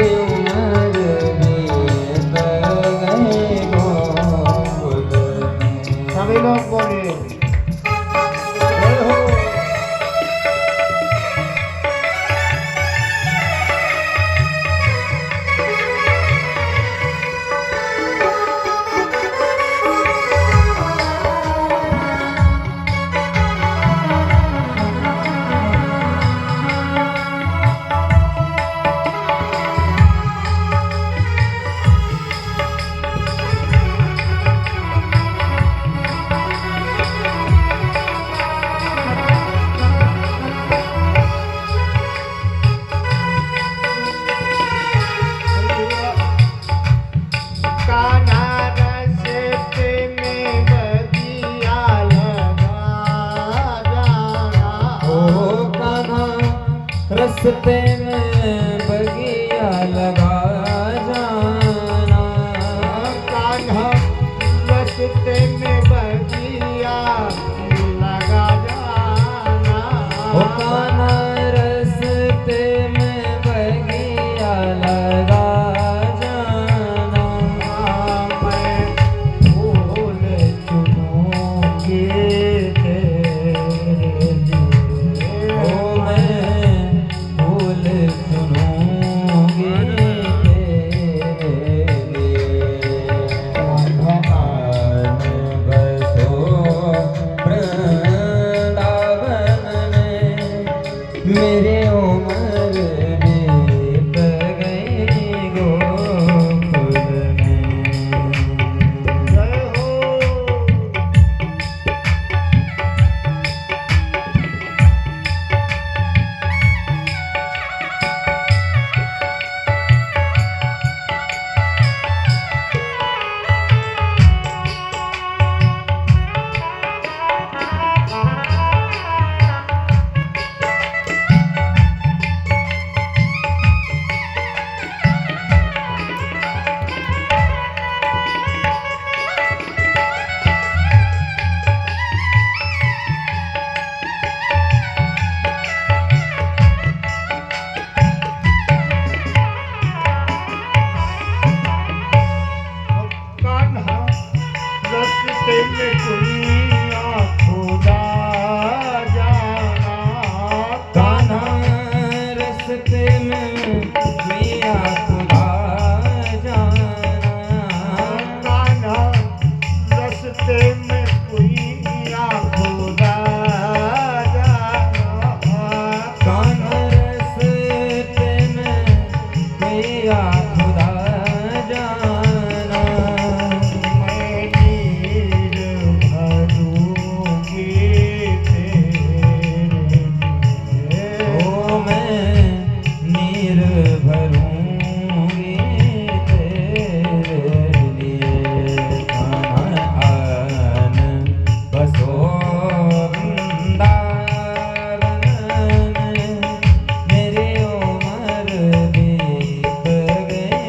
उम्र बीत गई गोकुल में। सभी लोग बोलिए जय हो। रस्ते में बगिया लगा जाना। कान्हा रस्ते में बगिया लगा जाना। ओ कान्हा रस्ते में बगिया लगा जाना। मैं फूल चुनूंगी तेरे लिए। ओ मैं फूल चुनूंगी तेरे लिए। भगवान बसो वृंदावन में, मेरे उम्र बीत गई गोकुल में। जय हो। कान्हा रस्ते में दुनिया खुदा जाना। कान्हा रस्ते में मिया खुदा जाना। कान्हा रस्ते में दुनिया खुदा जाना। कान्हा रस्ते में मिया खुदा जाना। मैं नीर भरूंगी तेरे लिए। ओ मैं नीर भरूंगी तेरे लिए। कान्हा बसो वृंदावन में, मेरी उम्र बीत गई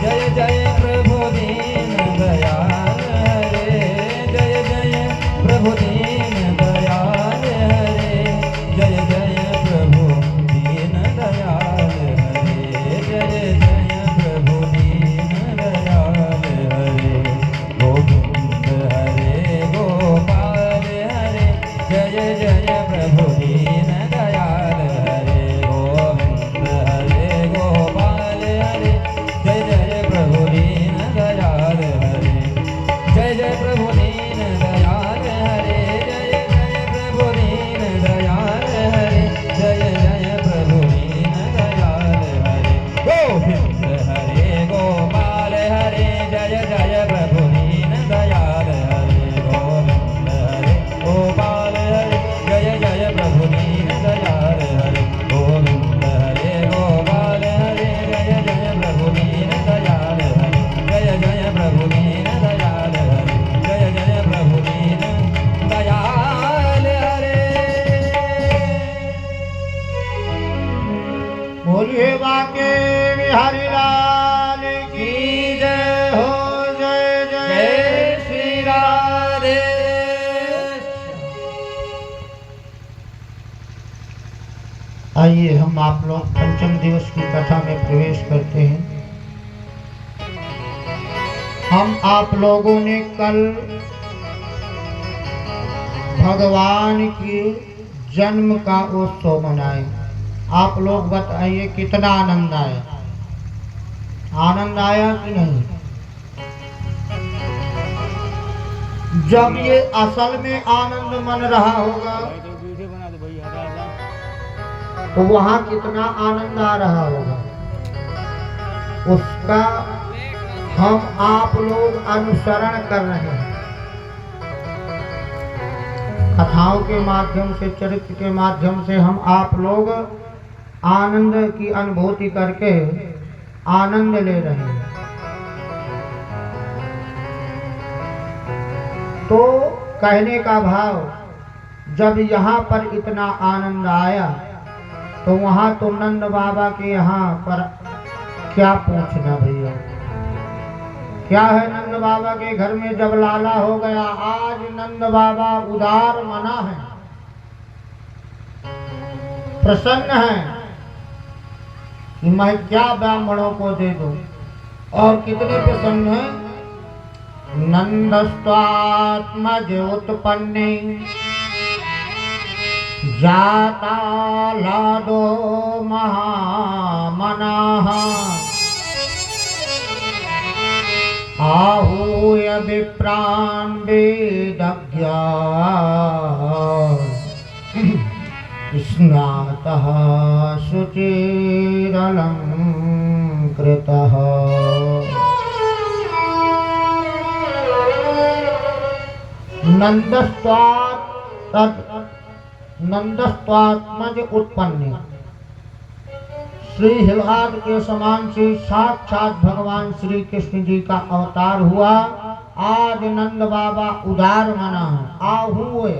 जय जय प्रभु दीन दयाल हरे जय जय प्रभु दीन दयाल हरे जय जय प्रभु दीन दयाल हरे जय जय प्रभु दीन दयाल हरे गोविंद हरे गोपाल हरे जय जय प्रभु दीन दयाल हरे गोविंद हरे गोपाल हरे जय जय प्रभु दीन दयाल हरे जय जय प्रभु दीन दयाल हरे जय जय प्रभु दीन दयाल हरे जय जय प्रभु दीन दयाल हरे गोविंद हरे गोपाल हरे जय जय प्रभु दीन दयाल हरे गोविंद हरे गोपाल हरे जय जय प्रभु दीन दयाल हरे गोविंद हरे गोपाल हरे जय जय प्रभु दीन दयाल हरे जय जय प्रभु दीन दयाल हरे जय जय प्रभु दीन दयाल हरे बोलिए बाके बिहारी लाल की जय हो जय जय जय श्री राधे आइए हम आप लोग पंचम दिवस की कथा में प्रवेश करते हैं। हम आप लोगों ने कल भगवान के जन्म का उत्सव मनाए। आप लोग बताइए कितना आनंद आया, आनंद आया कि नहीं? जब ये असल में आनंद मन रहा होगा तो वहाँ कितना आनंद आ रहा होगा, उसका हम आप लोग अनुसरण कर रहे हैं। कथाओं के माध्यम से, चरित्र के माध्यम से हम आप लोग आनंद की अनुभूति करके आनंद ले रहे हैं। तो कहने का भाव, जब यहाँ पर इतना आनंद आया तो वहाँ तो नंद बाबा के यहाँ पर क्या पूछना भैया। क्या है नंद बाबा के घर में जब लाला हो गया। आज नंद बाबा उदार मना है, प्रसन्न है कि मैं क्या ब्राह्मणों को दे दूं। और कितने प्रसन्न है। नंदस्त्वात्मज उत्पन्ने जाता लादो महामनाः आहूय विप्रान् वेदज्ञा स्नातः शुचिरलङ्कृतः। नंदस्त्वात्मज उत्पन्न, श्री हिलहाद के समान से साक्षात भगवान श्री कृष्ण जी का अवतार हुआ। आज नंद बाबा उदार मना है। आहूय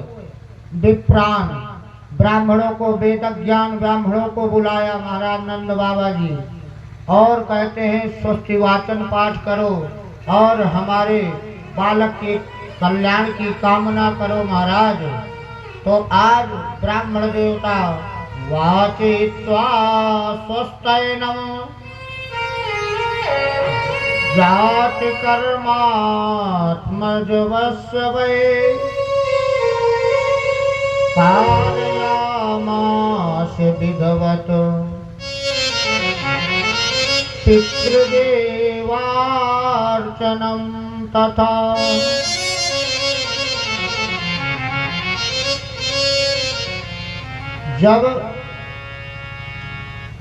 विप्राण, ब्राह्मणों को वेद ज्ञान ब्राह्मणों को बुलाया महाराज नंद बाबा जी, और कहते हैं स्वस्ति वाचन पाठ करो और हमारे बालक के कल्याण की कामना करो महाराज। तो आज ब्राह्मण देवता वाचित्वा स्वस्तैनम जाति कर्मात्मजवस्य वै कारयामास विधवत पितृदेवार्चनम तथा। जब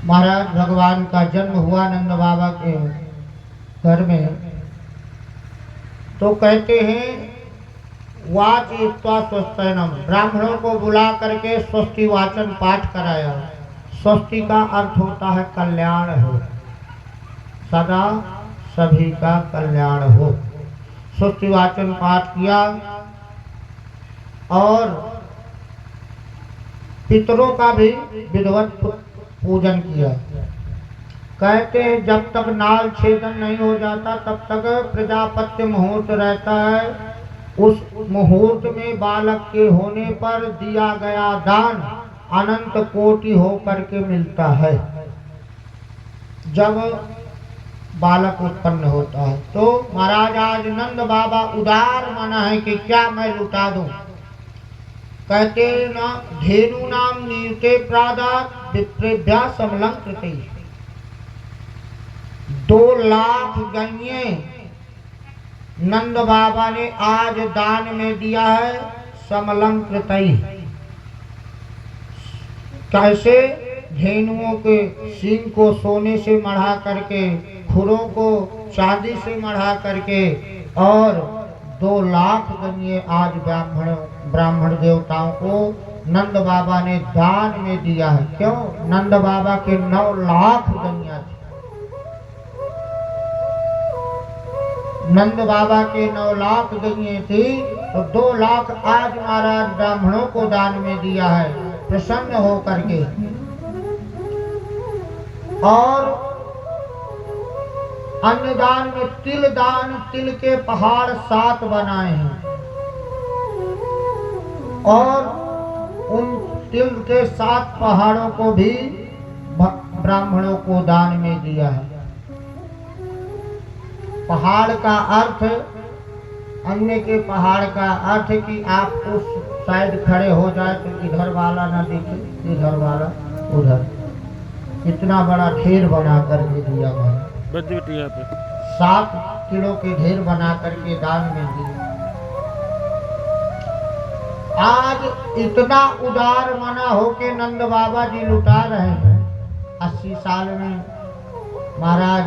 महाराज भगवान का जन्म हुआ नंद बाबा के घर में, तो कहते हैं वाचित्वा स्वस्तिनम, ब्राह्मणों को बुला करके स्वस्ति वाचन पाठ कराया। स्वस्ति का अर्थ होता है कल्याण हो, सदा सभी का कल्याण हो। स्वस्ति वाचन पाठ किया और पितरों का भी विधिवत पूजन किया। कहते हैं जब तक नाल छेदन नहीं हो जाता तब तक प्रजापत्य मुहूर्त रहता है। उस मुहूर्त में बालक के होने पर दिया गया दान अनंत कोटि होकर के मिलता है। जब बालक उत्पन्न होता है तो महाराज आज नंद बाबा उदार माना है कि क्या मैं लुटा दूं। कहते ना धेनु नाम नीते प्रादात विप्रेभ्या समलंकृते। 2 लाख गैये नंद बाबा ने आज दान में दिया है समलंकृतई। कैसे? धेनुओं के सींग को सोने से मढ़ा करके, खुरों को चांदी से मढ़ा करके, और 2 लाख गैये आज ब्राह्मण देवताओं को नंद बाबा ने दान में दिया है। क्यों? नंद बाबा के 9 लाख गैया थी। नंद बाबा के 9 लाख गैये थी तो 2 लाख आज महाराज ब्राह्मणों को दान में दिया है प्रसन्न हो करके। और अन्नदान में तिल दान, तिल के पहाड़ 7 बनाए हैं और उन तिल के 7 पहाड़ों को भी ब्राह्मणों को दान में दिया है। पहाड़ का अर्थ, अन्य के पहाड़ का अर्थ कि आप उस साइड खड़े हो जाए तो इधर वाला ना दिखे, इधर वाला उधर। इतना बड़ा ढेर बना करके दिया मैंने। 7 किलो के ढेर बना करके दान में दिया। आज इतना उदार मना हो के नंद बाबा जी लुटा रहे हैं। 80 साल में महाराज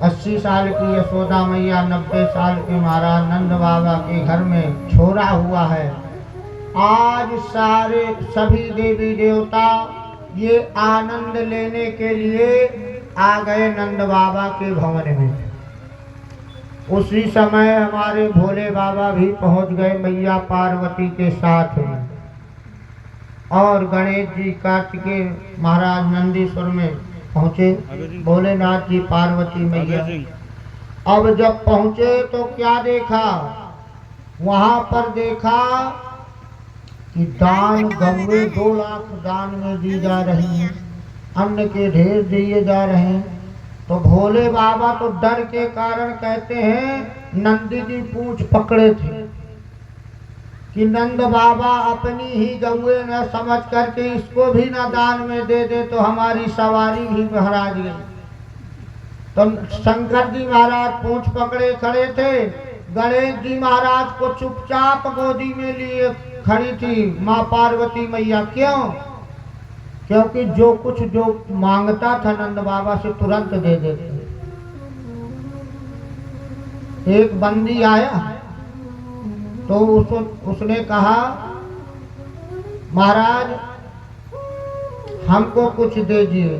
80 साल की यशोदा मैया, 90 साल के महाराज नंद बाबा के घर में छोरा हुआ है। आज सारे सभी देवी देवता ये आनंद लेने के लिए आ गए नंद बाबा के भवन में। उसी समय हमारे भोले बाबा भी पहुंच गए मैया पार्वती के साथ में, और गणेश जी कार्तिकेय महाराज नंदीश्वर में पहुंचे, भोलेनाथ जी पार्वती मैया। अब जब पहुंचे तो क्या देखा? वहां पर देखा कि दान गंगे 2 लाख दान में दी जा रही हैं, अन्न के ढेर दिए जा रहे हैं। तो भोले बाबा तो डर के कारण कहते हैं नंदी जी पूंछ पकड़े थे कि नंद बाबा अपनी ही गौए न समझ करके इसको भी न दान में दे दे तो हमारी सवारी भी महाराज गई। तो शंकर जी महाराज पूंछ पकड़े खड़े थे। गणेश जी महाराज को चुपचाप गोदी में लिए खड़ी थी माँ पार्वती मैया। क्यों? क्योंकि जो मांगता था नंद बाबा से तुरंत दे देते। एक बंदी आया तो उसने कहा महाराज हमको कुछ दीजिए।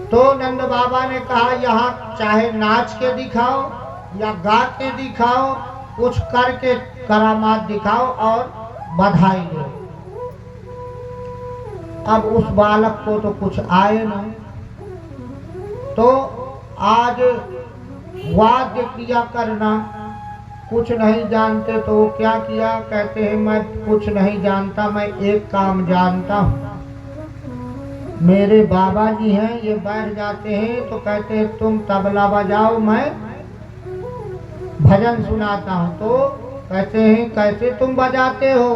तो नंद बाबा ने कहा यहाँ चाहे नाच के दिखाओ या गा के दिखाओ, कुछ करके करामात दिखाओ और बधाई लो। अब उस बालक को तो कुछ आए नहीं, तो आज वाद्य किया करना कुछ नहीं जानते। तो वो क्या किया? कहते हैं मैं कुछ नहीं जानता, मैं एक काम जानता हूँ। मेरे बाबा जी हैं, ये बैठ जाते हैं तो कहते हैं तुम तबला बजाओ, मैं भजन सुनाता हूँ। तो कहते हैं कैसे तुम बजाते हो?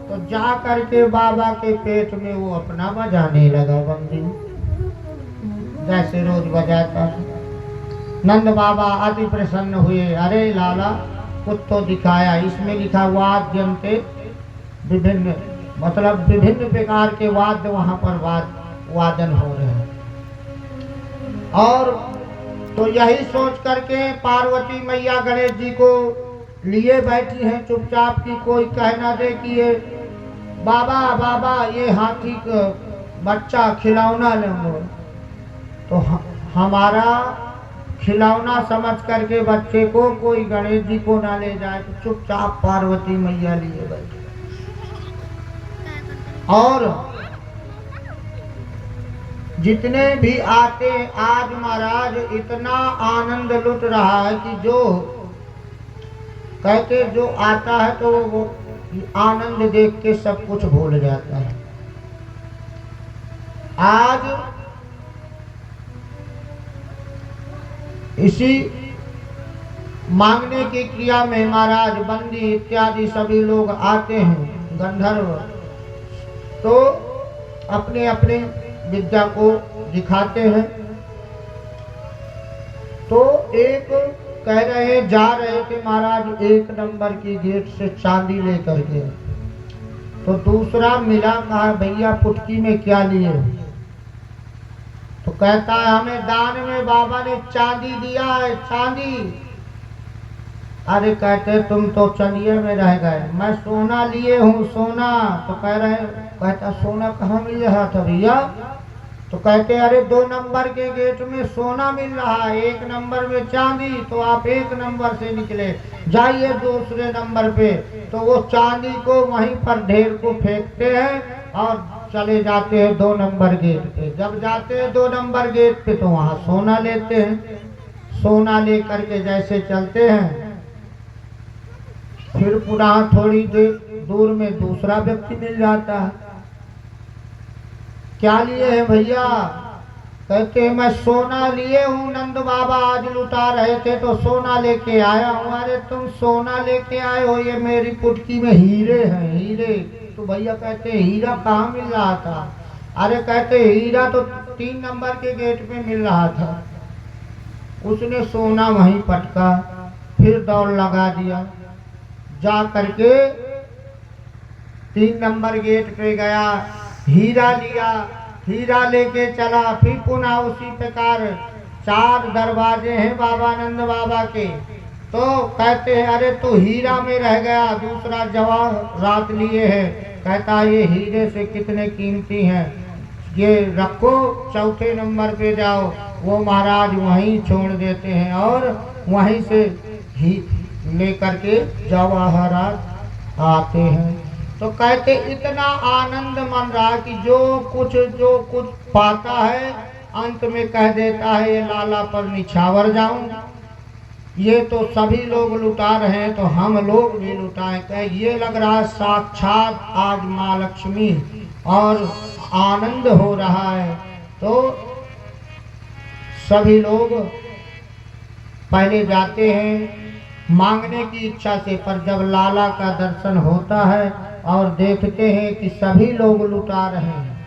तो जा करके बाबा के पेट में वो अपना बजाने लगा बंदी, जैसे रोज बजाता था। नंद बाबा अति प्रसन्न हुए। अरे लाला कुछ तो दिखाया। इसमें लिखा वाद्यंते विभिन्न, मतलब विभिन्न प्रकार के वाद्य वहाँ पर वादन हो रहे हैं। और तो यही सोच करके पार्वती मैया गणेश जी को लिए बैठी हैं चुपचाप की कोई कह ना दे कि ये बाबा बाबा ये हाथी का बच्चा खिलौना लेंगे। तो हमारा खिलौना समझ करके बच्चे को कोई गणेश जी को ना ले जाए, तो चुपचाप पार्वती मैया लिए बैठे। और जितने भी आते हैं, आज महाराज इतना आनंद लुट रहा है कि जो कहते जो आता है तो वो आनंद देख के सब कुछ भूल जाता है। आज इसी मांगने की क्रिया में महाराज बंदी इत्यादि सभी लोग आते हैं, गंधर्व, तो अपने अपने विद्या को दिखाते हैं। तो एक कह रहे जा रहे थे महाराज 1 नंबर की गेट से चांदी लेकर के, तो दूसरा मिला, कहा भैया पुटकी में क्या लिए? तो कहता है हमें दान में बाबा ने चांदी दिया है, चांदी। अरे कहते तुम तो चंदिये में रह गए, मैं सोना लिए हूँ, सोना। तो कह रहे, कहता सोना कहाँ मिल रहा था भैया? तो कहते अरे 2 नंबर के गेट में सोना मिल रहा है, 1 नंबर में चांदी, तो आप 1 नंबर से निकले, जाइए दूसरे नंबर पे। तो वो चांदी को वहीं पर ढेर को फेंकते हैं और चले जाते हैं 2 नंबर गेट पे। जब जाते हैं 2 नंबर गेट पे तो वहाँ सोना लेते हैं। सोना लेकर के जैसे चलते हैं, फिर पुनः थोड़ी देर दूर में दूसरा व्यक्ति मिल जाता है। क्या लिए हैं भैया? कहते हैं मैं सोना लिए हूँ, नंद बाबा आज लुटा रहे थे तो सोना लेके आया हूँ। अरे तुम सोना लेके आए हो, ये मेरी पुटकी में हीरे हैं, हीरे। तो भैया कहते हीरा कहाँ मिल रहा था? अरे कहते हीरा तो 3 नंबर के गेट पे मिल रहा था। उसने सोना वहीं पटका, फिर दौड़ लगा दिया, जा करके 3 नंबर गेट पे गया, हीरा लिया, हीरा लेके चला। फिर पुनः उसी प्रकार 4 दरवाजे हैं बाबा नंद बाबा के। तो कहते हैं अरे तू हीरा में रह गया, दूसरा जवाहरात लिए है। कहता ये हीरे से कितने कीमती हैं, ये रखो, चौथे नंबर पे जाओ। वो महाराज वहीं छोड़ देते हैं और वहीं से ही लेकर के जवाहरात आते हैं। तो कहते इतना आनंद मन रहा कि जो कुछ पाता है अंत में कह देता है ये लाला पर निछावर जाऊं। ये तो सभी लोग लुटा रहे हैं तो हम लोग भी लुटाएं। कह ये लग रहा है साक्षात आज माँ लक्ष्मी और आनंद हो रहा है। तो सभी लोग पहले जाते हैं मांगने की इच्छा से, पर जब लाला का दर्शन होता है और देखते हैं कि सभी लोग लुटा रहे हैं,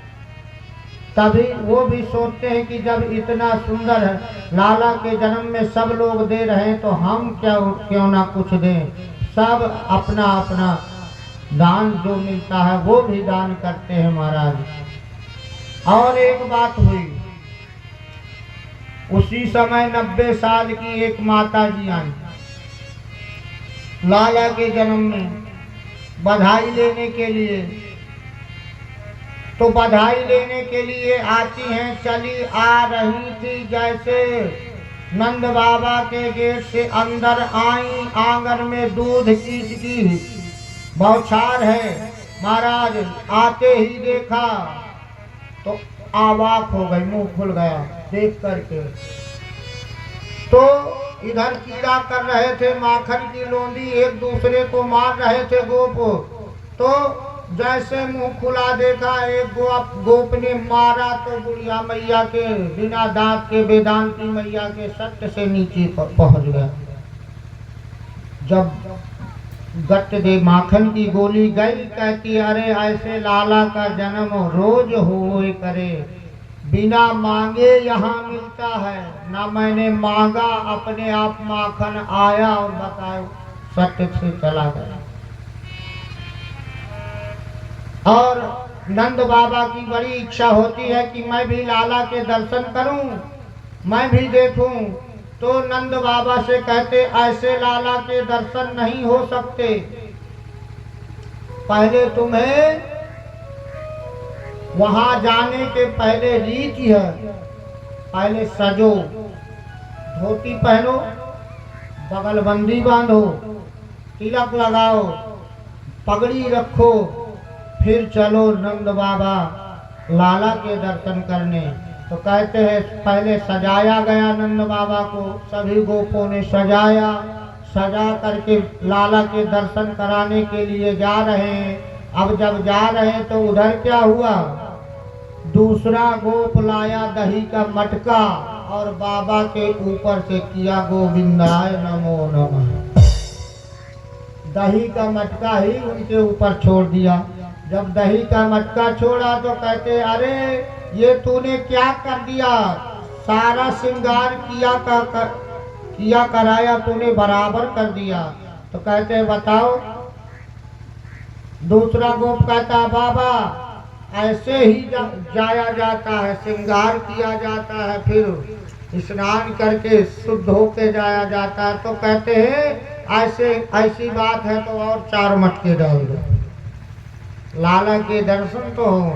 तभी वो भी सोचते हैं कि जब इतना सुंदर है लाला के जन्म में सब लोग दे रहे हैं तो हम क्यों ना कुछ दें। सब अपना अपना दान जो मिलता है वो भी दान करते हैं महाराज। और एक बात हुई, उसी समय 90 साल की एक माता जी आई लाला के जन्म में बधाई लेने के लिए। तो बधाई लेने के लिए आती हैं, चली आ रही थी, जैसे नंद बाबा के गेट से अंदर आई, आंगन में दूध की बौछार है। महाराज आते ही देखा तो अवाक हो गई, मुंह खुल गया देख करके। तो इधर कीड़ा कर रहे थे, माखन की लोंदी एक दूसरे को मार रहे थे गोप। तो जैसे मुंह खुला देखा, एक गोप ने मारा तो बुढ़िया मैया के बिना दांत के वेदांती मैया के सत्य से नीचे पहुंच गया। जब गट दे माखन की गोली गई, कहती अरे ऐसे लाला का जन्म रोज होए करे, बिना मांगे यहाँ मिलता है, ना मैंने मांगा, अपने आप माखन आया और बताओ सत्य से चला गया। और नंद बाबा की बड़ी इच्छा होती है कि मैं भी लाला के दर्शन करूं, मैं भी देखूं। तो नंद बाबा से कहते ऐसे लाला के दर्शन नहीं हो सकते, पहले तुम्हें वहां जाने के पहले रीति है, पहले सजो, धोती पहनो, बगलबंदी बांधो, तिलक लगाओ, पगड़ी रखो, फिर चलो नंद बाबा लाला के दर्शन करने। तो कहते हैं पहले सजाया गया नंद बाबा को, सभी गोपों ने सजाया, सजा करके लाला के दर्शन कराने के लिए जा रहे हैं। अब जब जा रहे हैं तो उधर क्या हुआ, दूसरा गोप लाया दही का मटका और बाबा के ऊपर से किया गोविंदाय नमो नमः। दही का मटका ही उनके ऊपर छोड़ दिया। जब दही का मटका छोड़ा तो कहते अरे ये तूने क्या कर दिया, सारा श्रृंगार किया कराया तूने बराबर कर दिया। तो कहते बताओ, दूसरा गोप कहता बाबा ऐसे ही जाया जाता है, श्रृंगार किया जाता है, फिर स्नान करके शुद्ध होके जाया जाता है। तो कहते हैं ऐसी बात है तो और 4 मटके डाल दो, लाला के दर्शन तो हो।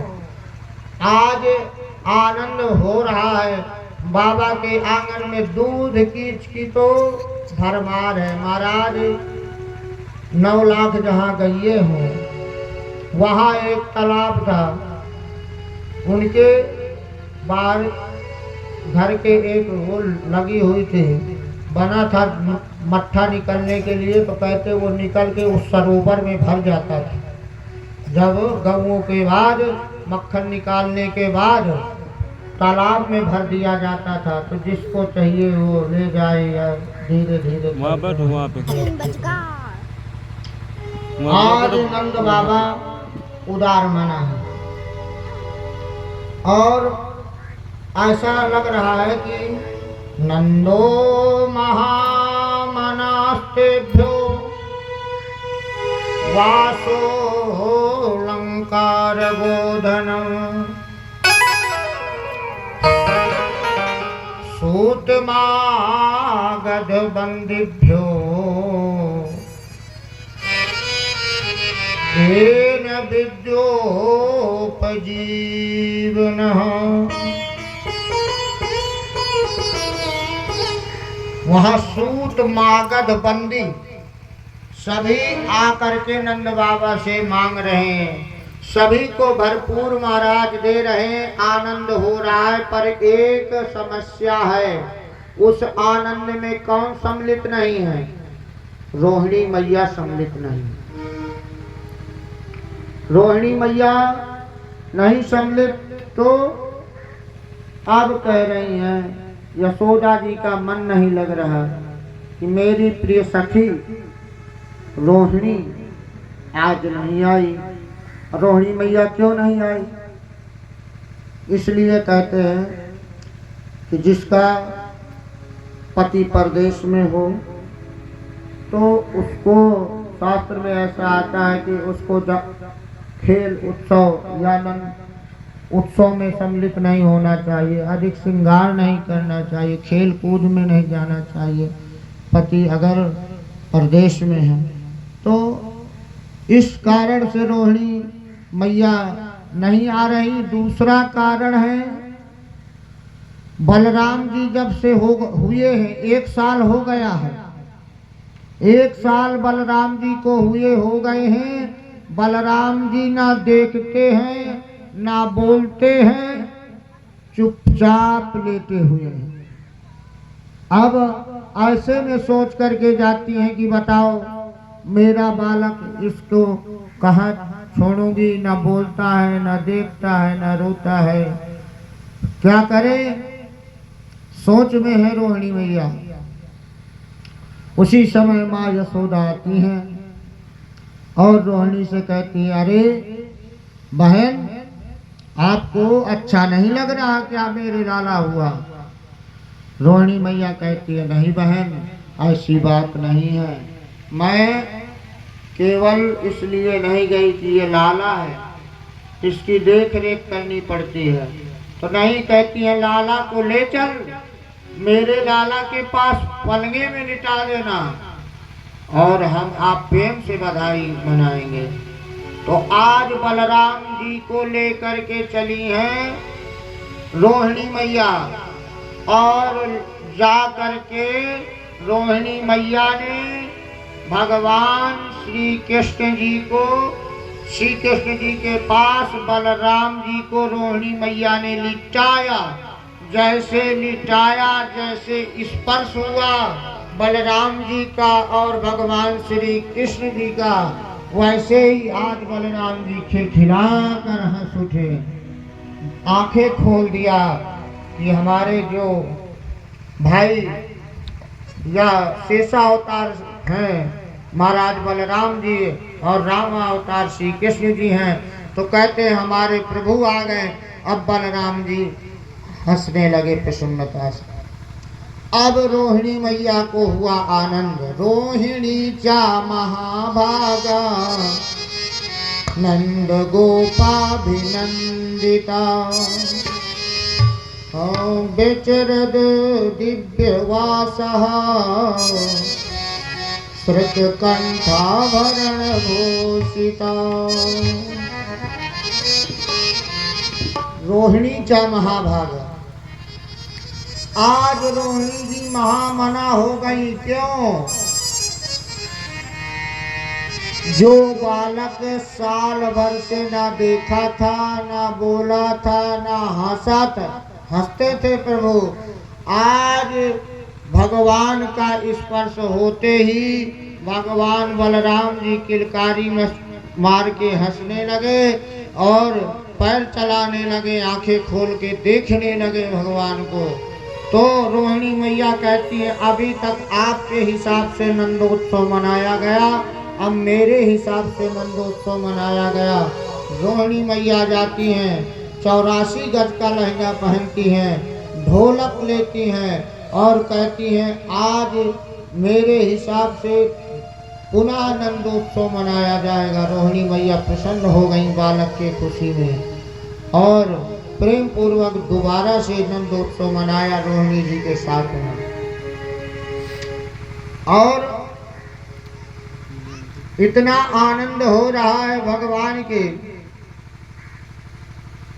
आज आनंद हो रहा है, बाबा के आंगन में दूध की तो भरमार है। महाराज 9 लाख जहाँ गइए हो, वहाँ एक तालाब था, उनके बाहर घर के एक वो लगी हुई थी, बना था मट्ठा निकलने के लिए। तो कहते वो निकल के उस सरोवर में भर जाता था। जब गऊओं के बाद मक्खन निकालने के बाद तालाब में भर दिया जाता था। तो जिसको चाहिए वो ले जाए या धीरे धीरे। वहाँ पे आज नंद बाबा उदार मना है और ऐसा लग रहा है कि नंदो महामनास्तेभ्यो वासो लंकार गोधनम सूतमागध बंदिभ्यो तेन विद्योपजीवनः। वहाँ सूत मागध बंदी सभी आकर के नंद बाबा से मांग रहे हैं, सभी को भरपूर महाराज दे रहे हैं, आनंद हो रहा है। पर एक समस्या है, उस आनंद में कौन सम्मिलित नहीं है, रोहिणी मैया सम्मिलित नहीं। रोहिणी मैया नहीं सम्मिलित तो अब कह रही हैं यशोदा जी का मन नहीं लग रहा कि मेरी प्रिय सखी रोहिणी आज नहीं आई। रोहिणी मैया क्यों नहीं आई, इसलिए कहते हैं कि जिसका पति परदेश में हो तो उसको शास्त्र में ऐसा आता है कि उसको खेल उत्सव या उत्सव में सम्मिलित नहीं होना चाहिए, अधिक श्रृंगार नहीं करना चाहिए, खेल कूद में नहीं जाना चाहिए पति अगर प्रदेश में है। तो इस कारण से रोहिणी मैया नहीं आ रही। दूसरा कारण है बलराम जी जब से हुए हैं 1 साल हो गया है, 1 साल बलराम जी को हुए हो गए हैं। बलराम जी ना देखते हैं ना बोलते हैं, चुपचाप लेटे हुए हैं। अब ऐसे में सोच करके जाती हैं कि बताओ मेरा बालक इसको कहाँ छोड़ूंगी, ना बोलता है ना देखता है ना रोता है, क्या करे, सोच में है रोहिणी मैया। उसी समय माँ यशोदा आती हैं और रोहिणी से कहती है अरे बहन आपको अच्छा नहीं लग रहा क्या मेरे लाला हुआ। रोहिणी मैया कहती है नहीं बहन ऐसी बात नहीं है, मैं केवल इसलिए नहीं गई कि ये लाला है, इसकी देख रेख करनी पड़ती है। तो नहीं, कहती है लाला को ले चल, मेरे लाला के पास पलंगे में लिटा देना और हम आप प्रेम से बधाई मनाएंगे। तो आज बलराम जी को लेकर के चली हैं रोहिणी मैया और जा करके रोहिणी मैया ने भगवान श्री कृष्ण जी को, श्री कृष्ण जी के पास बलराम जी को रोहिणी मैया ने लिटाया जैसे लिटाया, जैसे स्पर्श हुआ बलराम जी का और भगवान श्री कृष्ण जी का, वैसे ही आज बलराम जी खिलखिला कर हंस उठे, आंखें खोल दिया कि हमारे जो भाई या शेषा अवतार हैं महाराज बलराम जी और राम अवतार श्री कृष्ण जी हैं, तो कहते हैं हमारे प्रभु आ गए। अब बलराम जी हंसने लगे प्रसन्नता से। अब रोहिणी मैया को हुआ आनंद, रोहिणी चा महाभागा नंद गोपाभिनंदिता विचरद दिव्यवासः श्रुतकंठाभरण भूषिता। रोहिणी चा महाभागा, आज रोहिणी जी महामना हो गई। क्यों? जो बालक साल भर से ना देखा था, ना बोला था, ना हंसा था, हंसते थे प्रभु, आज भगवान का स्पर्श होते ही भगवान बलराम जी किलकारी में मार के हंसने लगे और पैर चलाने लगे, आंखें खोल के देखने लगे भगवान को। तो रोहिणी मैया कहती है अभी तक आपके हिसाब से नंदोत्सव मनाया गया, अब मेरे हिसाब से नंदोत्सव मनाया गया। रोहिणी मैया जाती हैं, 84 गज का लहंगा पहनती हैं, ढोलक लेती हैं और कहती हैं आज मेरे हिसाब से पुनः नंदोत्सव मनाया जाएगा। रोहिणी मैया प्रसन्न हो गई बालक के खुशी में और प्रेम पूर्वक दोबारा से नंदोत्सव मनाया रोहिणी जी के साथ में। और इतना आनंद हो रहा है भगवान के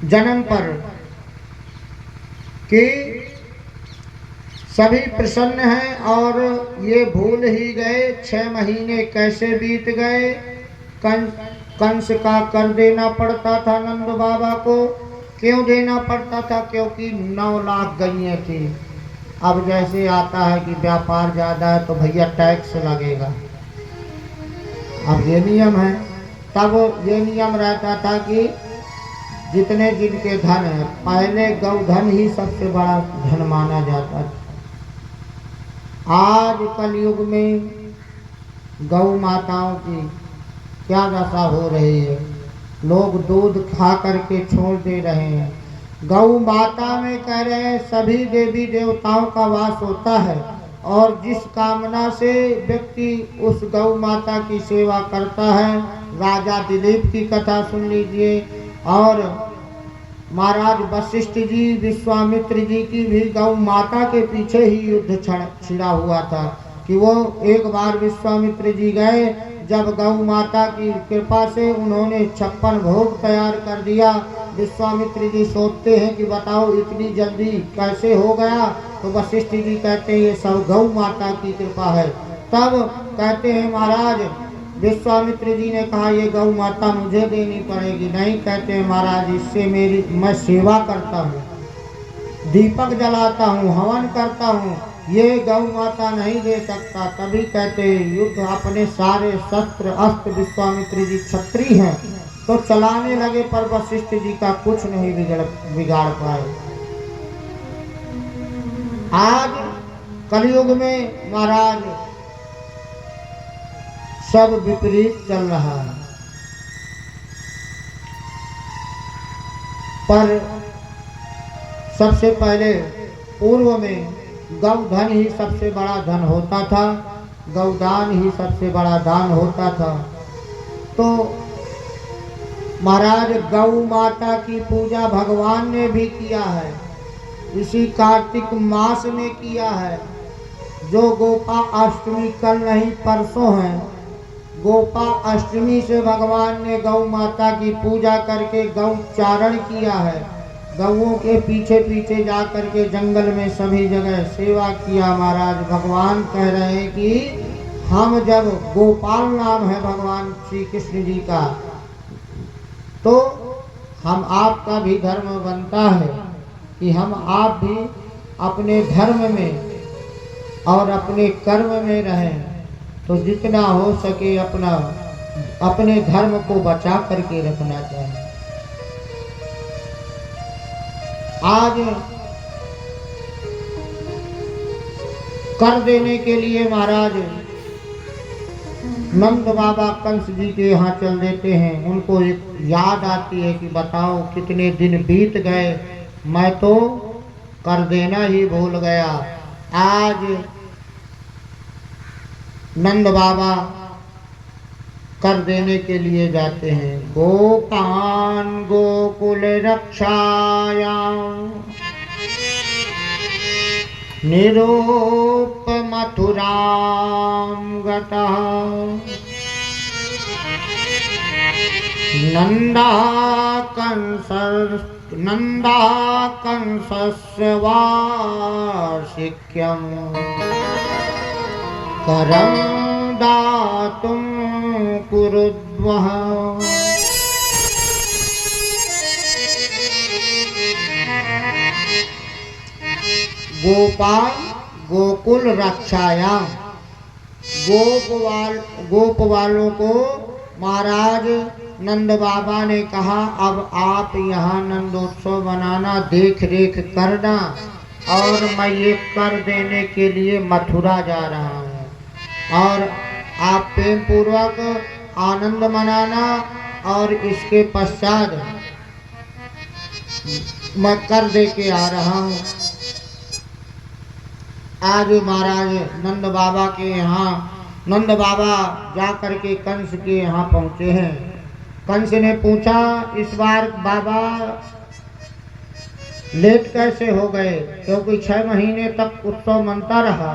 जन्म पर कि सभी प्रसन्न हैं और ये भूल ही गए 6 महीने कैसे बीत गए। कंस का कर देना पड़ता था नंद बाबा को। क्यों देना पड़ता था? क्योंकि 9 लाख गईएं थी। अब जैसे आता है कि व्यापार ज़्यादा है तो भैया टैक्स लगेगा, अब ये नियम है। तब ये नियम रहता था कि जितने जिनके धन है, पहले गौधन ही सबसे बड़ा धन माना जाता था। आज कलयुग में गौ माताओं की क्या दशा हो रही है, लोग दूध खा करके छोड़ दे रहे हैं। गौ माता में कह रहे हैं सभी देवी देवताओं का वास होता है और जिस कामना से व्यक्ति उस गौ माता की सेवा करता है, राजा दिलीप की कथा सुन लीजिए। और महाराज वशिष्ठ जी, विश्वामित्र जी की भी गौ माता के पीछे ही युद्ध छिड़ा हुआ था कि वो एक बार विश्वामित्र जी गए, जब गौ माता की कृपा से उन्होंने 56 भोग तैयार कर दिया। विश्वामित्र जी सोचते हैं कि बताओ इतनी जल्दी कैसे हो गया, तो वशिष्ठ जी कहते हैं ये सब गौ माता की कृपा है। तब कहते हैं महाराज विश्वामित्र जी ने कहा ये गौ माता मुझे देनी पड़ेगी। नहीं, कहते हैं महाराज इससे मेरी मैं सेवा करता हूँ, दीपक जलाता हूँ, हवन करता हूँ, ये गौ माता नहीं दे सकता। तभी कहते युद्ध अपने सारे शस्त्र अस्त्र, विश्वामित्र जी क्षत्रिय हैं तो चलाने लगे, पर वशिष्ठ जी का कुछ नहीं बिगाड़ पाए। आज कलयुग में महाराज सब विपरीत चल रहा है, पर सबसे पहले पूर्व में गौधन ही सबसे बड़ा धन होता था, गौदान ही सबसे बड़ा दान होता था। तो महाराज गौ माता की पूजा भगवान ने भी किया है, इसी कार्तिक मास में किया है। जो गोपा अष्टमी कल नहीं परसों है, गोपा अष्टमी से भगवान ने गौ माता की पूजा करके गौ चारण किया है। गौओं के पीछे पीछे जा करके जंगल में सभी जगह सेवा किया। महाराज भगवान कह रहे हैं कि हम जब गोपाल नाम है भगवान श्री कृष्ण जी का, तो हम आपका भी धर्म बनता है कि हम आप भी अपने धर्म में और अपने कर्म में रहें, तो जितना हो सके अपने धर्म को बचा करके रखना चाहिए। आज कर देने के लिए महाराज नंद बाबा कंस जी के यहाँ चल देते हैं। उनको एक याद आती है कि बताओ कितने दिन बीत गए, मैं तो कर देना ही भूल गया। आज नंद बाबा कर देने के लिए जाते हैं। गोपान गोकुल रक्षायां निरूप मथुरां गतः नन्दाकंसस्य वार्षिक्यं करं दातुं कुरुद्वः। गोपाल गोकुल रक्षायाम, गोप वालों को महाराज नंद बाबा ने कहा अब आप यहाँ नंदोत्सव बनाना, देख रेख करना, और मैं ये कर देने के लिए मथुरा जा रहा हूँ और आप प्रेम पूर्वक आनंद मनाना, और इसके पश्चात मैं कर दे के आ रहा हूँ। आज महाराज नंद बाबा के यहाँ, नंद बाबा जा करके कंस के यहाँ पहुँचे हैं। कंस ने पूछा इस बार बाबा लेट कैसे हो गए, क्योंकि 6 महीने तक उत्सव मनता रहा।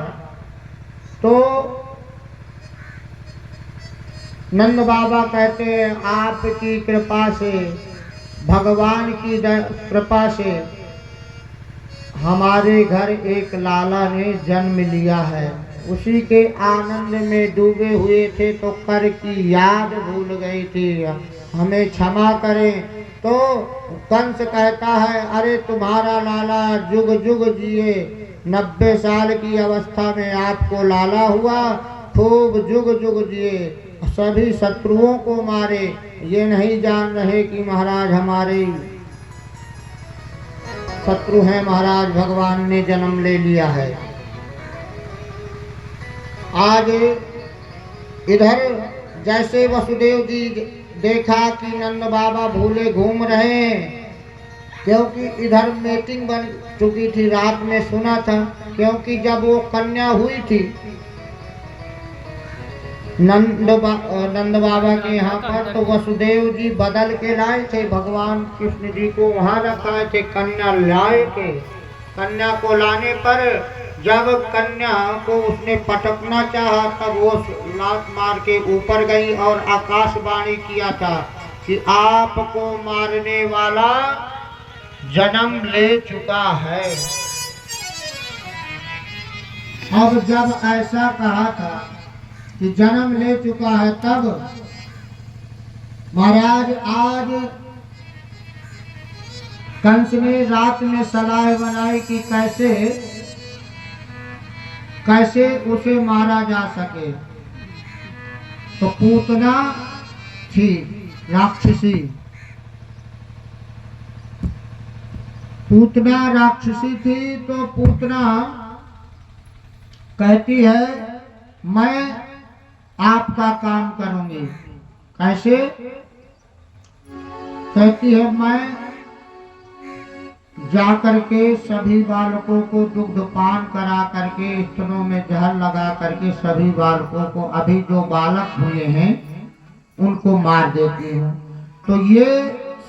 तो नंद बाबा कहते हैं आपकी कृपा से, भगवान की कृपा से हमारे घर एक लाला ने जन्म लिया है, उसी के आनंद में डूबे हुए थे तो कर की याद भूल गई थी, हमें क्षमा करें। तो कंस कहता है अरे तुम्हारा लाला जुग जुग जिए, 90 साल की अवस्था में आपको लाला हुआ, खूब जुग जुग जिए, सभी शत्रुओं को मारे, ये नहीं जान रहे कि महाराज हमारे शत्रु हैं, महाराज भगवान ने जन्म ले लिया है। आज इधर जैसे वसुदेव जी देखा कि नंद बाबा भूले घूम रहे हैं, क्योंकि इधर मीटिंग बन चुकी थी, रात में सुना था, क्योंकि जब वो कन्या हुई थी नंद बाबा के यहाँ पर, तो वसुदेव जी बदल के लाए थे, भगवान कृष्ण जी को वहाँ रखाए थे कन्या लाए के। कन्या को लाने पर जब कन्या को उसने पटकना चाहा तब वो लात मार के ऊपर गई और आकाशवाणी किया था कि आपको मारने वाला जन्म ले चुका है। अब जब ऐसा कहा था कि जन्म ले चुका है, तब महाराज आज कंस ने रात में सलाह बनाई कि कैसे उसे मारा जा सके। तो पूतना थी राक्षसी, पूतना राक्षसी थी, तो पूतना कहती है मैं आपका काम करूंगी। कैसे? कहती है मैं जा करके सभी बालकों को दुग्ध पान करा करके, स्तनों में जहर लगा करके सभी बालकों को, अभी जो बालक हुए हैं उनको मार देती हूँ। तो ये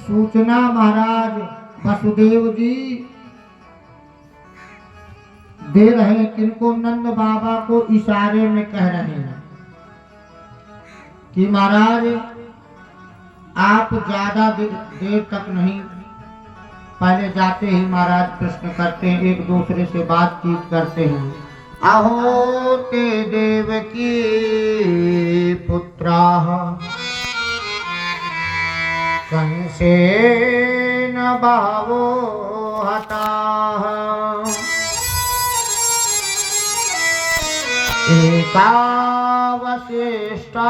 सूचना महाराज वसुदेव जी दे रहे हैं, किनको? नंद बाबा को इशारे में कह रहे हैं कि महाराज आप ज्यादा देर तक नहीं, पहले जाते ही महाराज प्रश्न करते हैं, एक दूसरे से बातचीत करते हैं। अहो ते देवकी पुत्राः कंसेन बहवो कहता एकावशिष्टा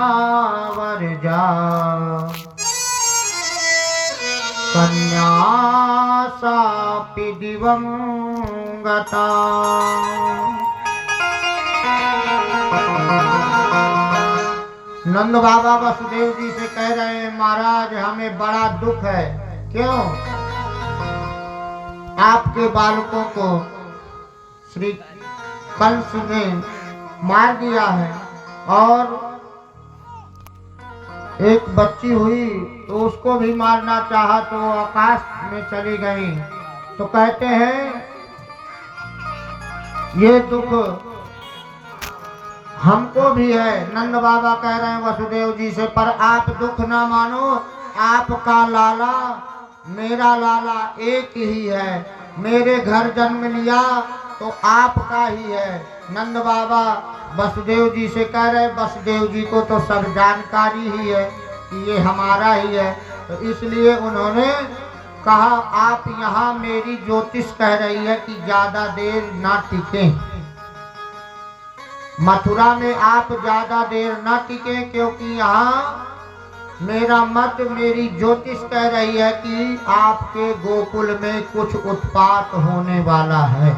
वर्जा कन्या सापि दिवं गता। नंद बाबा वसुदेव जी से कह रहे हैं महाराज हमें बड़ा दुख है। क्यों? आपके बालकों को श्री कंस ने मार दिया है और एक बच्ची हुई तो उसको भी मारना चाहा तो वो आकाश में चली गई। तो कहते हैं ये दुख हमको भी है। नंद बाबा कह रहे हैं वसुदेव जी से पर आप दुख ना मानो, आपका लाला मेरा लाला एक ही है। मेरे घर जन्म लिया तो आपका ही है। नंद बाबा वसुदेव जी से कह रहे वसुदेव जी को तो सब जानकारी ही है कि ये हमारा ही है। तो इसलिए उन्होंने कहा आप यहाँ मेरी ज्योतिष कह रही है कि ज्यादा देर ना टिके, मथुरा में आप ज्यादा देर ना टिके क्योंकि यहाँ मेरा मत मेरी ज्योतिष कह रही है कि आपके गोकुल में कुछ उत्पात होने वाला है।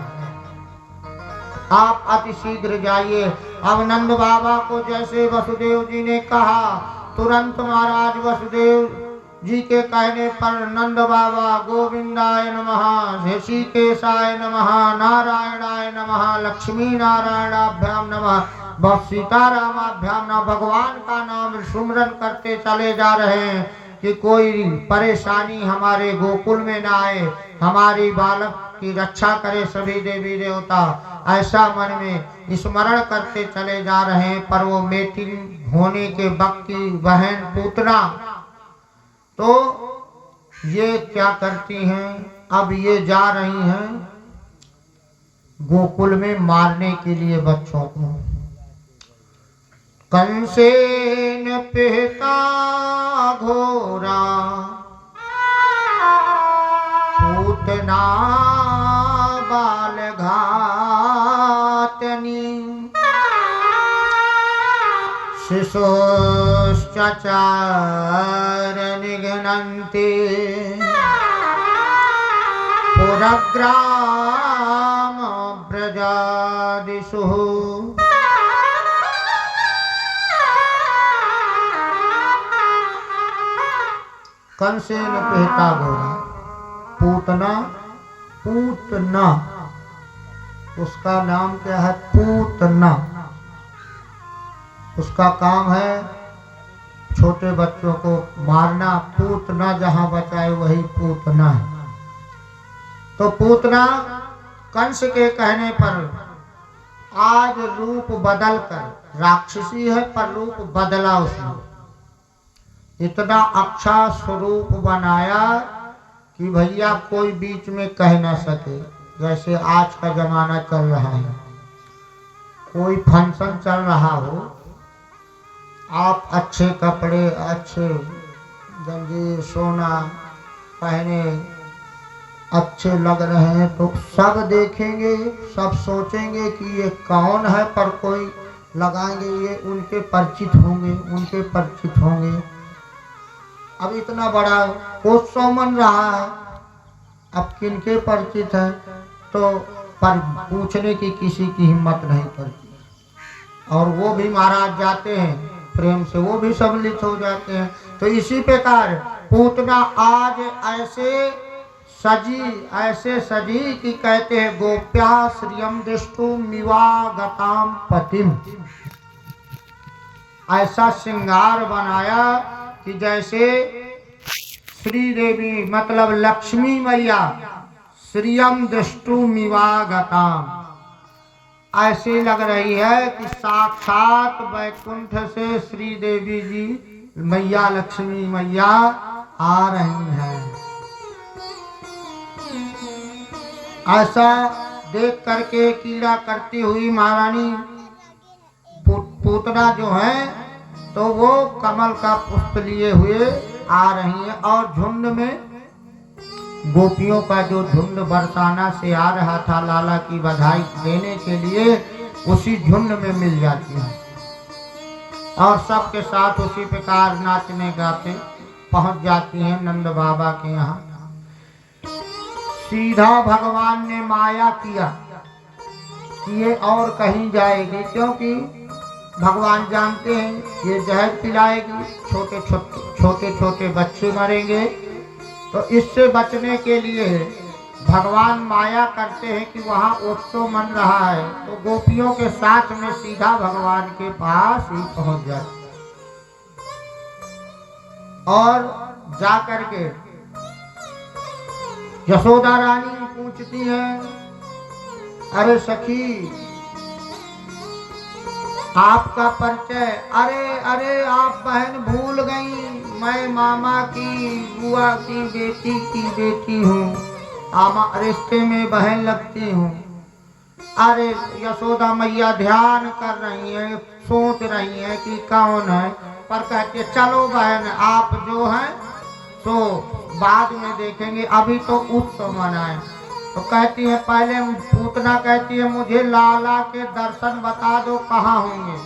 आप अति शीघ्र जाइए। अब नंद बाबा को जैसे वसुदेव जी ने कहा तुरंत महाराज वसुदेव जी के कहने पर नंद बाबा गोविंदाय नमः, ऋषिकेशाय नमः, नारायणाय नमः, लक्ष्मी नारायणाभ्याम नमः, सीतारामाभ्याम नमः भगवान का नाम सुमरन करते चले जा रहे हैं कि कोई परेशानी हमारे गोकुल में ना आए, हमारी बालक की रक्षा करे सभी देवी देवता। ऐसा मन में स्मरण करते चले जा रहे हैं। पर वो मीटिंग होने के वक्त की बहन पूतना तो ये क्या करती हैं, अब ये जा रही हैं गोकुल में मारने के लिए बच्चों को। कंसेन पिता घोरा पूतना बाल घातनी शिशोश्चचार निघ्नन्ति पुरग्राम ब्रजादिषु। कंसेन पिता घोरा पूतना, पूतना उसका नाम क्या है? पूतना। उसका काम है छोटे बच्चों को मारना। पूतना जहां बचाए वही पूतना है। तो पूतना कंस के कहने पर आज रूप बदल कर, राक्षसी है पर रूप बदला उसने, इतना अच्छा स्वरूप बनाया कि भैया कोई बीच में कह ना सके। जैसे आज का जमाना चल रहा है, कोई फंक्शन चल रहा हो, आप अच्छे कपड़े, अच्छे गंजी सोना पहने अच्छे लग रहे हैं तो सब देखेंगे, सब सोचेंगे कि ये कौन है, पर कोई लगाएंगे ये उनके परिचित होंगे, उनके परिचित होंगे। अब इतना बड़ा उत्सव मन रहा है, अब किनके परिचित है तो पर पूछने की किसी की हिम्मत नहीं करती। और वो भी महाराज जाते हैं प्रेम से, वो भी सम्मिलित हो जाते हैं। तो इसी प्रकार पूतना आज ऐसे सजी कि कहते हैं गोप्या श्रियम दृष्टु मिवागताम पतिम। ऐसा श्रृंगार बनाया कि जैसे श्री देवी मतलब लक्ष्मी मैया श्रियम दृष्टु मिवागताम, ऐसी लग रही है कि साक्षात वैकुंठ से श्री देवी जी मैया लक्ष्मी मैया आ रही हैं। ऐसा देख करके कीड़ा करती हुई महारानी पूतना जो है तो वो कमल का पुष्प लिए हुए आ रही है और झुंड में गोपियों का जो झुंड बरसाना से आ रहा था लाला की बधाई देने के लिए, उसी झुंड में मिल जाती है और सबके साथ उसी प्रकार नाचने गाते पहुंच जाती हैं नंद बाबा के यहाँ। सीधा भगवान ने माया किया कि ये और कहीं जाएगी, क्योंकि भगवान जानते हैं ये जहर पिलाएगी, छोटे छोटे बच्चे मरेंगे। तो इससे बचने के लिए भगवान माया करते हैं कि वहाँ उत्सव मन रहा है, तो गोपियों के साथ में सीधा भगवान के पास ही पहुंच जाते और जा करके यशोदा रानी पूछती है, अरे सखी आपका परिचय? अरे अरे आप बहन भूल गई, मैं मामा की बुआ की बेटी हूँ, आमा रिश्ते में बहन लगती हूँ। अरे यशोदा मैया ध्यान कर रही है, सोच रही है कि कौन है, पर कहते चलो बहन आप जो हैं तो बाद में देखेंगे, अभी तो उत्सव मनाएं। तो कहती है पहले पूतना कहती है मुझे लाला के दर्शन बता दो कहाँ होंगे।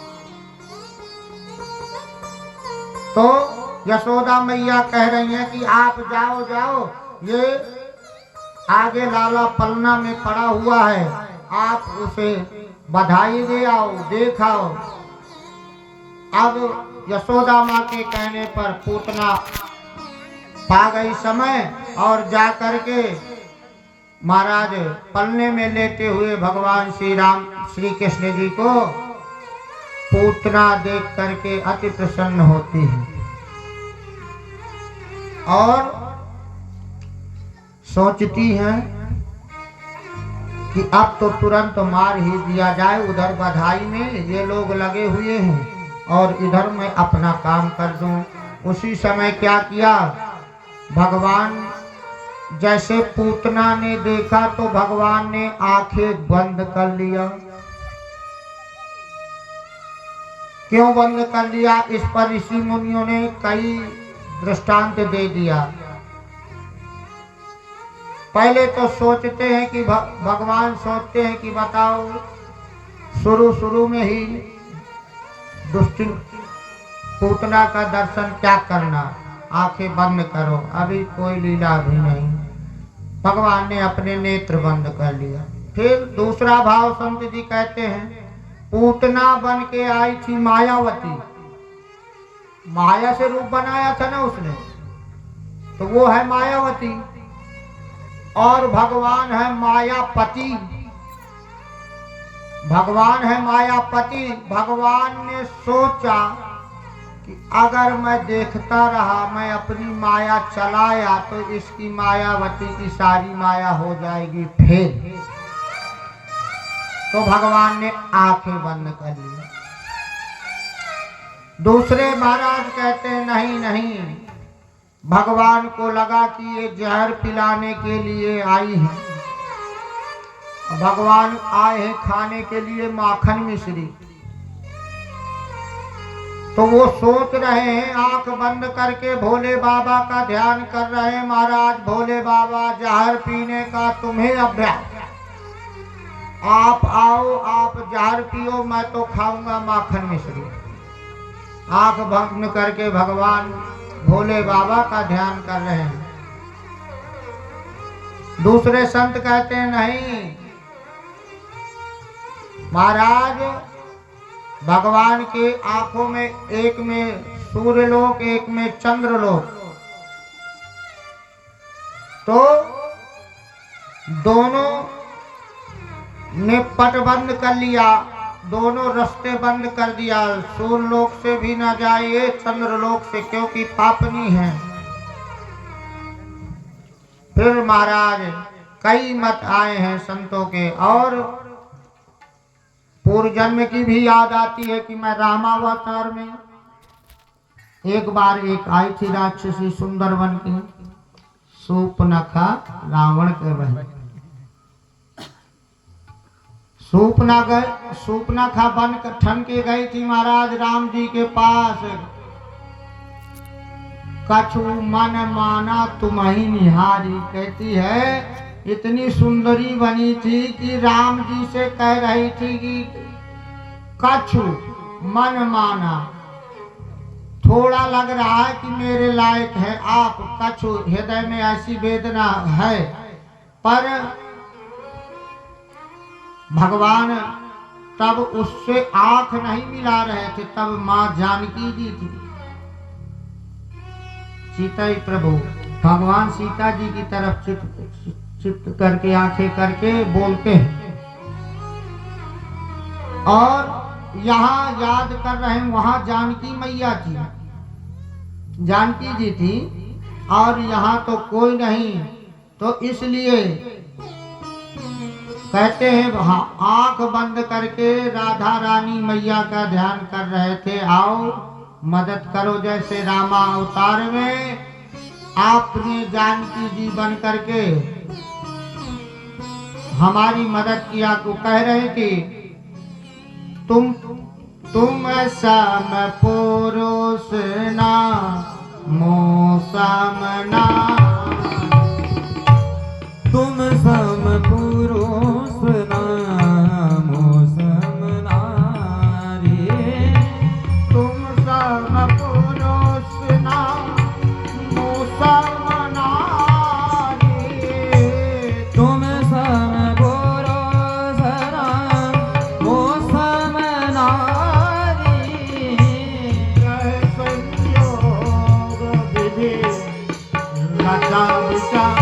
तो यशोदा मैया कह रही है कि आप जाओ जाओ, ये आगे लाला पलना में पड़ा हुआ है, आप उसे बधाई दे आओ, देखाओ। अब यशोदा माँ के कहने पर पूतना पा गई समय और जा करके महाराज पलने में लेटे हुए भगवान श्री कृष्ण जी को पूतना देख करके अति प्रसन्न होती है और सोचती है कि अब तो तुरंत मार ही दिया जाए, उधर बधाई में ये लोग लगे हुए हैं और इधर मैं अपना काम कर दूं। उसी समय क्या किया भगवान, जैसे पूतना ने देखा तो भगवान ने आंखें बंद कर लिया। क्यों बंद कर लिया? इस पर ऋषि मुनियों ने कई दृष्टांत दे दिया। पहले तो सोचते हैं कि भगवान सोचते हैं कि बताओ शुरू में ही दुष्ट पूतना का दर्शन क्या करना, आंखें बंद करो, अभी कोई लीला भी नहीं। भगवान ने अपने नेत्र बंद कर लिया। फिर दूसरा भाव संत जी कहते हैं पूतना बन के आई थी मायावती, माया से रूप बनाया था ना उसने, तो वो है मायावती। और भगवान है मायापति, भगवान है मायापति। भगवान ने सोचा कि अगर मैं देखता रहा, मैं अपनी माया चलाया तो इसकी मायावती की सारी माया हो जाएगी। फिर तो भगवान ने आंखें बंद कर ली। दूसरे महाराज कहते हैं नहीं नहीं, भगवान को लगा कि ये जहर पिलाने के लिए आई है। भगवान आए हैं खाने के लिए माखन मिश्री, तो वो सोच रहे हैं आंख बंद करके भोले बाबा का ध्यान कर रहे हैं। महाराज भोले बाबा जहर पीने का तुम्हें अभ्यास, आप आओ आप जहर पियो, मैं तो खाऊंगा माखन मिश्री। आंख बंद करके भगवान भोले बाबा का ध्यान कर रहे हैं। दूसरे संत कहते हैं नहीं महाराज, भगवान के आंखों में एक में सूर्यलोक एक में चंद्रलोक, तो दोनों ने पट बंद कर लिया, दोनों रास्ते बंद कर दिया। सूर्यलोक से भी न जाइए चंद्रलोक से, क्योंकि पापनी है। फिर महाराज कई मत आए हैं संतों के, और पूर्व जन्म की भी याद आती है कि मैं रामावतार में एक बार एक आई थी राक्षसी सुंदरवन की, शूर्पणखा रावण के बहन। शूर्पणखा बन ठन के गई थी महाराज राम जी के पास। कछु मन माना तुम्ही निहारी। कहती है इतनी सुंदरी बनी थी कि राम जी से कह रही थी कि कछु मन माना, थोड़ा लग रहा है कि मेरे लायक है आप, कछु हृदय में ऐसी वेदना है। पर भगवान तब उससे आंख नहीं मिला रहे थे, तब मां जानकी जी थी, सीता ही प्रभु भगवान सीता जी की तरफ चित्त करके आंखें करके बोलते हैं। और यहाँ याद कर रहे हैं, वहां जानकी मैया थी, जानकी जी थी, और यहाँ तो कोई नहीं, तो इसलिए कहते हैं आंख बंद करके राधा रानी मैया का ध्यान कर रहे थे, आओ मदद करो। जैसे रामा अवतार में आपने जानकी जी बन करके हमारी मदद किया, तो कह रहे कि तुम सम पुरुष ना मौसम ना, तुम सम पुरुष नामो समनारी, तुम सम पुरुष नामो समनारी, तुम सम पुरुष नामो समनारी, यह संयोग विधि रचा विचार,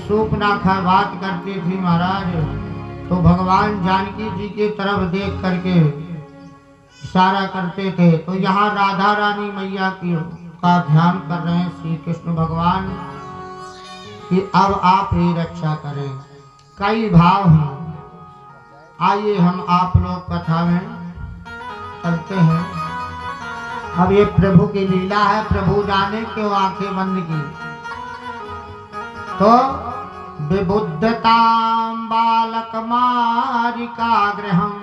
सूपनाखा बात करती थी महाराज, तो भगवान जानकी जी की तरफ देख करके इशारा करते थे। तो यहाँ राधा रानी मैया की का ध्यान कर रहे हैं श्री कृष्ण भगवान कि अब आप ही रक्षा करें। कई भाव हैं, आइए हम आप लोग कथा में चलते हैं। अब ये प्रभु की लीला है, प्रभु जाने क्यों आंखें बंद की। तो विबुद्धतां बालकमारिकाग्रहं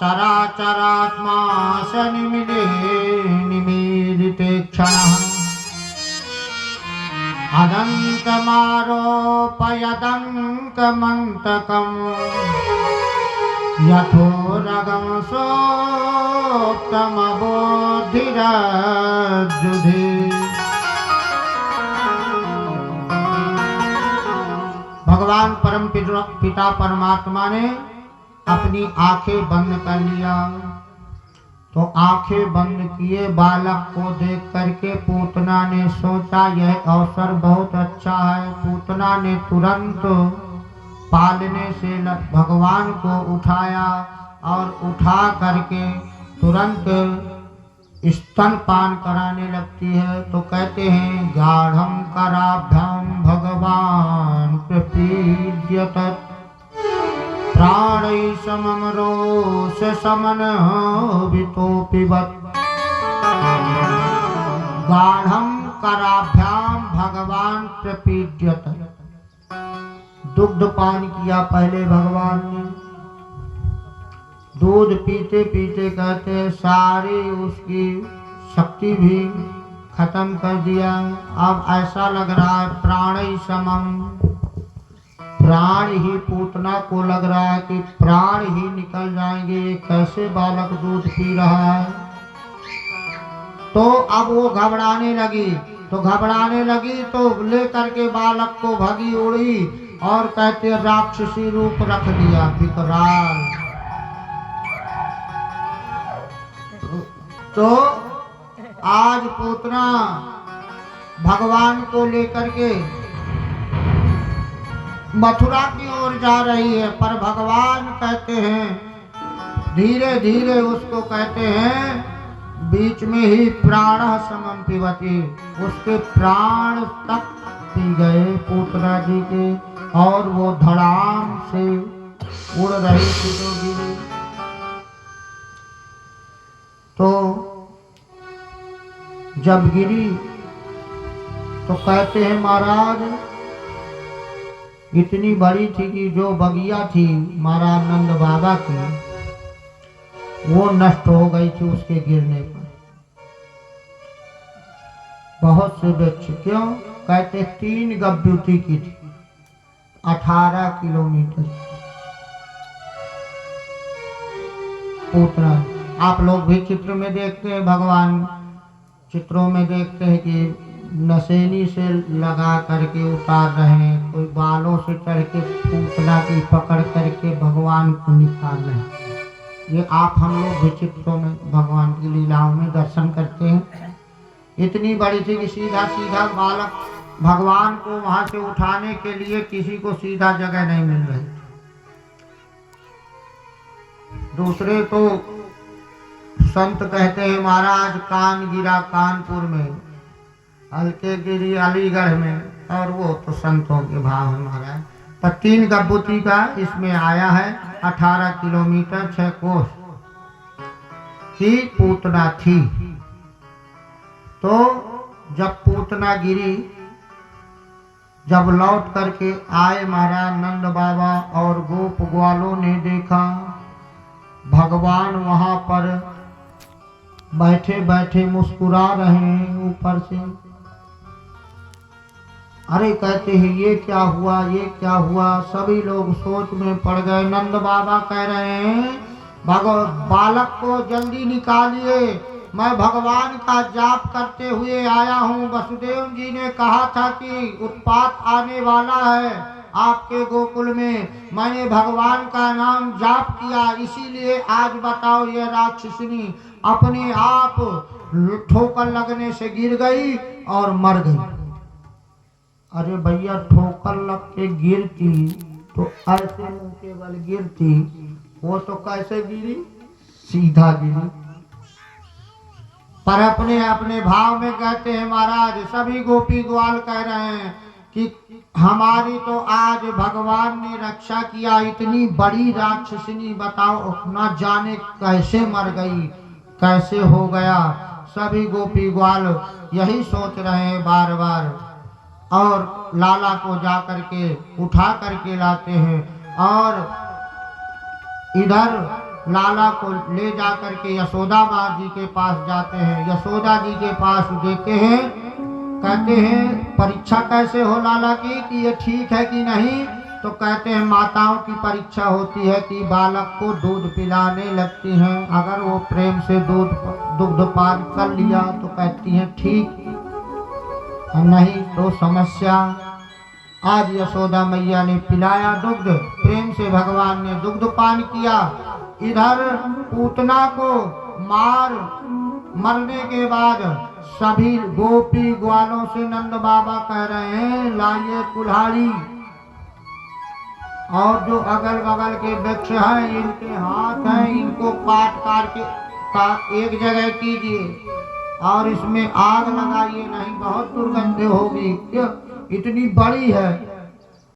चराचरात्मा सनिमिले निमीलिते क्षणः अदन्तमारोपयदङ्कमन्तकम् यथोरगं सोक्तमबोधिरज्जुधि। भगवान परम पिता परमात्मा ने अपनी आंखें बंद कर लिया। तो आंखें बंद किए बालक को देख करके पूतना ने सोचा यह अवसर बहुत अच्छा है। पूतना ने तुरंत पालने से भगवान को उठाया और उठा करके तुरंत स्तनपान कराने लगती है। तो कहते हैं गाढ़ं कराभ्यां भगवान प्रपीड्यत प्राणै समं रोष समन्वितोऽपिबत्। गाढ़ं कराभ्यां भगवान प्रपीड्यत, दुग्ध पान किया पहले भगवान ने। दूध पीते पीते कहते सारी उसकी शक्ति भी खत्म कर दिया। अब ऐसा लग रहा है प्राण ही समम, प्राण ही पूतना को लग रहा है कि प्राण ही निकल जाएंगे, ये कैसे बालक दूध पी रहा है। तो अब वो घबराने लगी, तो लेकर के बालक को भगी उड़ी और कहते राक्षसी रूप रख दिया विकराल। तो आज पूतना भगवान को लेकर के मथुरा की ओर जा रही है, पर भगवान कहते हैं धीरे धीरे उसको कहते हैं बीच में ही प्राण समम पिबती, उसके प्राण तक पी गए पूतना जी के, और वो धड़ाम से उड़ रही थी तो गिरी। तो जब गिरी तो कहते हैं महाराज इतनी बड़ी थी कि जो बगिया थी महाराज नंद बाबा की, वो नष्ट हो गई थी उसके गिरने पर। बहुत से वृक्ष, क्यों कहते 3 गब्यूती की थी, 18 किलोमीटर पूतना। आप लोग भी चित्र में देखते हैं, भगवान चित्रों में देखते हैं कि नसेनी से लगा करके उतार रहे हैं, कोई बालों से चढ़ के पूतना की पकड़ करके भगवान को निकाल रहे हैं। ये आप हम लोग भी चित्रों में भगवान की लीलाओं में दर्शन करते हैं। इतनी बड़ी थी कि सीधा सीधा बालक भगवान को वहां से उठाने के लिए किसी को सीधा जगह नहीं मिल रही। दूसरे तो संत कहते हैं महाराज कान गिरा कानपुर में, हल्के गिरी अलीगढ़ में, और वो तो संतों के भाव है महाराज। पर 3 गब्यूती का इसमें आया है, 18 किलोमीटर 6 कोस की पूतना थी। तो जब पूतना गिरी, जब लौट करके आए महाराज नंद बाबा और गोप ग्वालों ने देखा भगवान वहां पर बैठे बैठे मुस्कुरा रहे हैं ऊपर से। अरे कहते हैं ये क्या हुआ, ये क्या हुआ। सभी लोग सोच में पड़ गए। नंद बाबा कह रहे हैं बालक को जल्दी निकालिए, मैं भगवान का जाप करते हुए आया हूँ। वसुदेव जी ने कहा था कि उत्पात आने वाला है आपके गोकुल में, मैंने भगवान का नाम जाप किया, इसीलिए आज बताओ ये राक्षसिनी अपने आप ठोकर लगने से गिर गई और मर गई। अरे भैया ठोकर लग के गिरती तो ऐसे मुंह के बल गिरती, वो तो कैसे गिरी, सीधा गिरी। पर अपने अपने भाव में कहते हैं महाराज, सभी गोपी ग्वाल कह रहे हैं कि हमारी तो आज भगवान ने रक्षा किया, इतनी बड़ी राक्षसिनी बताओ न जाने कैसे मर गई, कैसे हो गया। सभी गोपी ग्वाल यही सोच रहे हैं बार बार, और लाला को जा करके उठा करके लाते हैं, और इधर लाला को ले जा करके यशोदा माँ जी के पास जाते हैं। यशोदा जी के पास देते हैं, कहते हैं परीक्षा कैसे हो लाला की, कि ये ठीक है कि नहीं। तो कहते हैं माताओं की परीक्षा होती है कि बालक को दूध पिलाने लगती हैं, अगर वो प्रेम से दुग्ध पान कर लिया तो कहती हैं ठीक, नहीं तो समस्या। आज यशोदा मैया ने पिलाया दुग्ध, प्रेम से भगवान ने दुग्ध पान किया। इधर पूतना को मरने के बाद सभी गोपी ग्वालों से नंद बाबा कह रहे हैं लाइए कुल्हाड़ी, और जो अगल बगल के वृक्ष हैं इनके हाथ हैं, इनको काट के एक जगह कीजिए और इसमें आग लगाइए, नहीं बहुत दुर्गंध होगी। इतनी बड़ी है